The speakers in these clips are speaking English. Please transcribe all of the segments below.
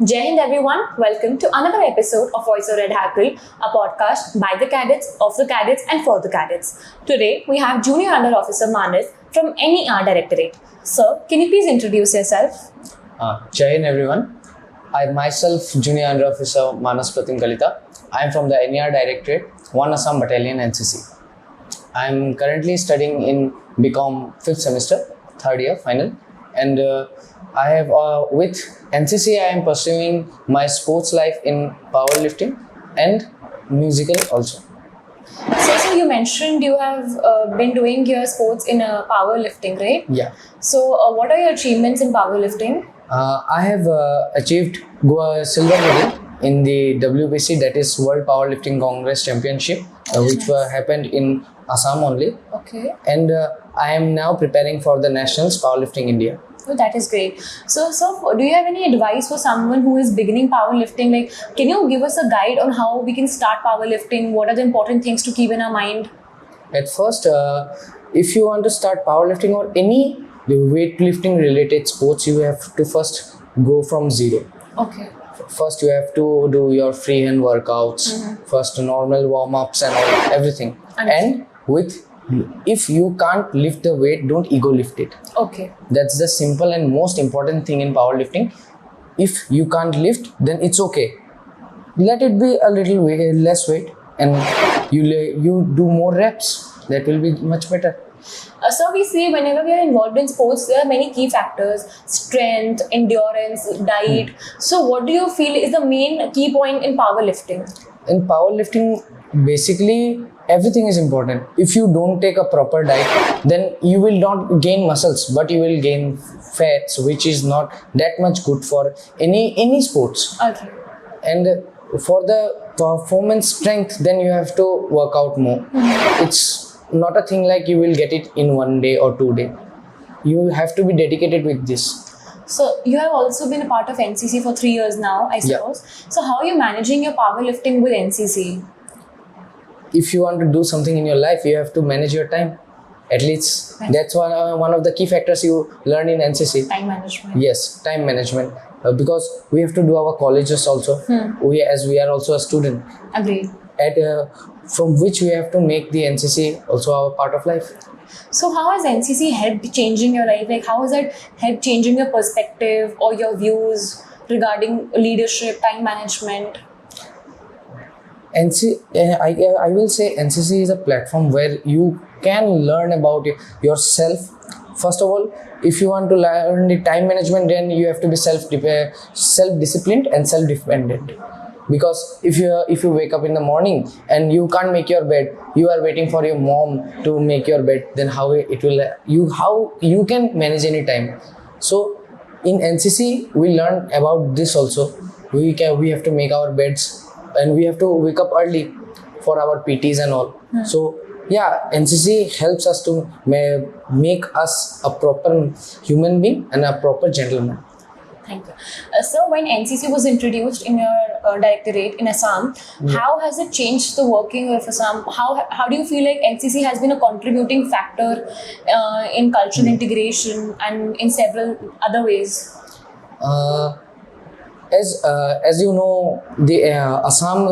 Jai Hind everyone, welcome to another episode of Voice at Hackle, a podcast by the cadets, of the cadets and for the cadets. Today we have Junior Under Officer Manas from NER Directorate. Sir, can you please introduce yourself? Jai Hind everyone. I myself, Junior Under Officer Manas Kalita. I am from the NER Directorate, 1 Assam Battalion NCC. I am currently studying in BCom 5th semester, 3rd year final, and I have with NCC I am pursuing my sports life in powerlifting and musical also. So you mentioned you have been doing your sports in powerlifting, right? Yeah. So what are your achievements in powerlifting? I have achieved silver medal in the WBC, that is World Powerlifting Congress Championship, which happened in Assam only. Okay. And I am now preparing for the Nationals Powerlifting India. Oh, that is great. So, do you have any advice for someone who is beginning powerlifting? Like, can you give us a guide on how we can start powerlifting? What are the important things to keep in our mind? At first, if you want to start powerlifting or any weightlifting related sports, you have to first go from zero. Okay. First, you have to do your freehand workouts, first normal warm-ups and all, everything. And if you can't lift the weight, don't ego lift it. Okay. That's the simple and most important thing in powerlifting. If you can't lift, then it's okay. Let it be a little less weight, and you do more reps. That will be much better. So we see whenever we are involved in sports, there are many key factors: strength, endurance, diet. So what do you feel is the main key point in powerlifting? In powerlifting, basically everything is important. If you don't take a proper diet, then you will not gain muscles, but you will gain fats, which is not that much good for any sports. Okay. And for the performance strength, then you have to work out more. It's not a thing like you will get it in 1 day or 2 days. You have to be dedicated with this. So you have also been a part of NCC for 3 years now, I suppose. Yeah. So how are you managing your powerlifting with NCC? If you want to do something in your life, you have to manage your time. At least that's one of the key factors you learn in NCC. Time management. Yes, time management. Because we have to do our colleges also. We are also a student. Agreed. From which we have to make the NCC also our part of life. So how has NCC helped changing your life? Like how has it helped changing your perspective or your views regarding leadership, time management? I will say NCC is a platform where you can learn about yourself. First of all, if you want to learn the time management, then you have to be self-disciplined and self-dependent. Because if you wake up in the morning and you can't make your bed, you are waiting for your mom to make your bed, then how you can manage any time. So in NCC we learn about this also. We have to make our beds and we have to wake up early for our PTs and all. So yeah, NCC helps us to make us a proper human being and a proper gentleman. Thank you. So when NCC was introduced in your directorate in Assam, how has it changed the working of Assam? How do you feel like NCC has been a contributing factor in cultural integration and in several other ways? As you know, the Assam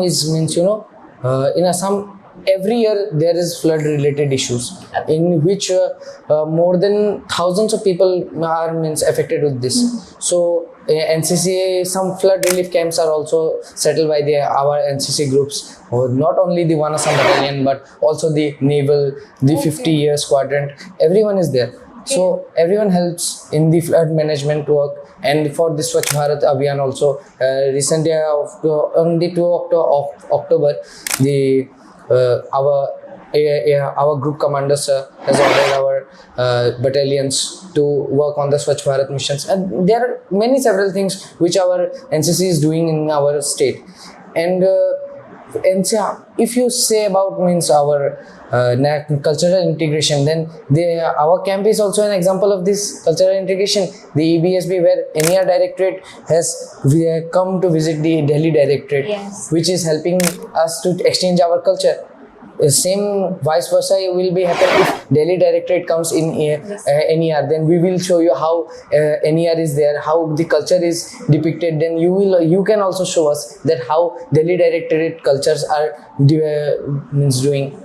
in Assam every year there is flood related issues in which more than thousands of people are affected with this. So NCC, some flood relief camps are also settled by our NCC groups, or not only the 1 Assam battalion but also the naval, the 50-year quadrant. Everyone is there. So everyone helps in the flood management work. And for the Swachh Bharat Abhiyan also, recently on the 2 of October, our group commanders has ordered our battalions to work on the Swachh Bharat missions, and there are several things which our NCC is doing in our state. And if you say about our cultural integration, then our camp is also an example of this cultural integration. The EBSB, where NER Directorate has come to visit the Delhi Directorate, yes, which is helping us to exchange our culture. Same vice versa will be happen if Delhi Directorate comes in NER. Then we will show you how NER is there, how the culture is depicted. Then you can also show us that how Delhi Directorate cultures are doing.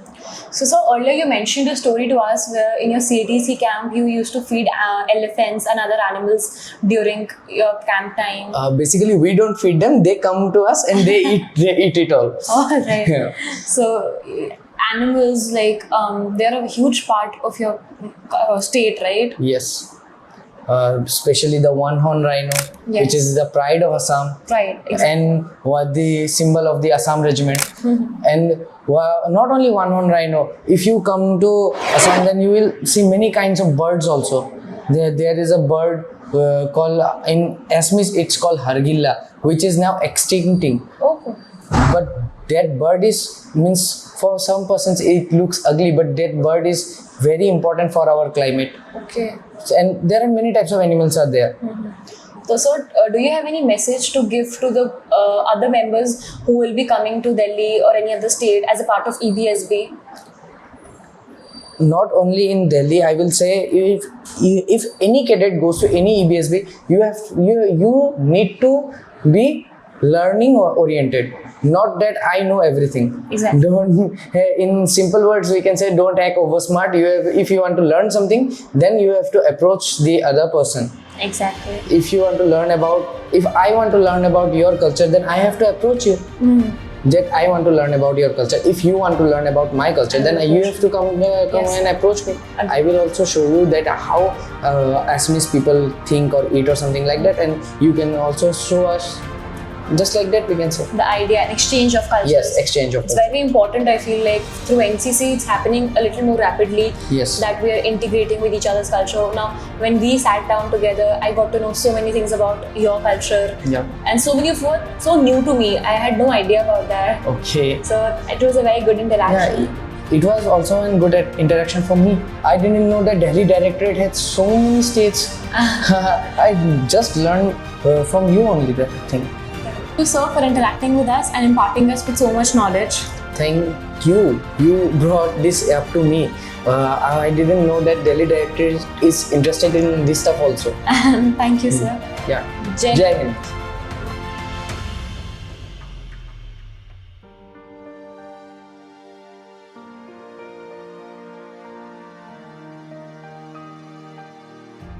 So earlier you mentioned a story to us where in your CATC camp you used to feed elephants and other animals during your camp time. Basically, we don't feed them; they come to us and they eat it all. Oh, right. Yeah. So animals like they're a huge part of your state, right? Yes. Especially the one-horn rhino, Yes. which is the pride of Assam, Right. Exactly. and what the symbol of the Assam regiment. And not only one-horn rhino. If you come to Assam, then you will see many kinds of birds also. There is a bird called in Assamese it's called hargilla, which is now extincting. Oh. But that bird is means for some persons it looks ugly, but that bird is very important for our climate. Okay. And there are many types of animals are there. So, do you have any message to give to the other members who will be coming to Delhi or any other state as a part of EBSB? Not only in Delhi, I will say if any cadet goes to any EBSB, you need to be learning oriented. Not that I know everything. Exactly. Don't, in simple words, we can say don't act over smart. If you want to learn something, then you have to approach the other person. Exactly. If I want to learn about your culture, then I have to approach you. That I want to learn about your culture. If you want to learn about my culture, then you have to come Yes. and approach me. I will also show you that how Assamese people think or eat or something like that, and you can also show us. Just like that, we can say. The idea and exchange of cultures. Yes, exchange of It's culture. very important. I feel like through NCC, it's happening a little more rapidly. Yes. That we are integrating with each other's culture. Now, when we sat down together, I got to know so many things about your culture. Yeah. And so many of you are so new to me. I had no idea about that. Okay. So it was a very good interaction. Yeah, it was also a good interaction for me. I didn't know that Delhi Directorate had so many states. I just learned from you only that thing. Thank you, sir, for interacting with us and imparting us with so much knowledge. Thank you. You brought this up to me. I didn't know that Delhi Directorate is interested in this stuff also. Thank you, sir. Yeah. Jai Jai Hind.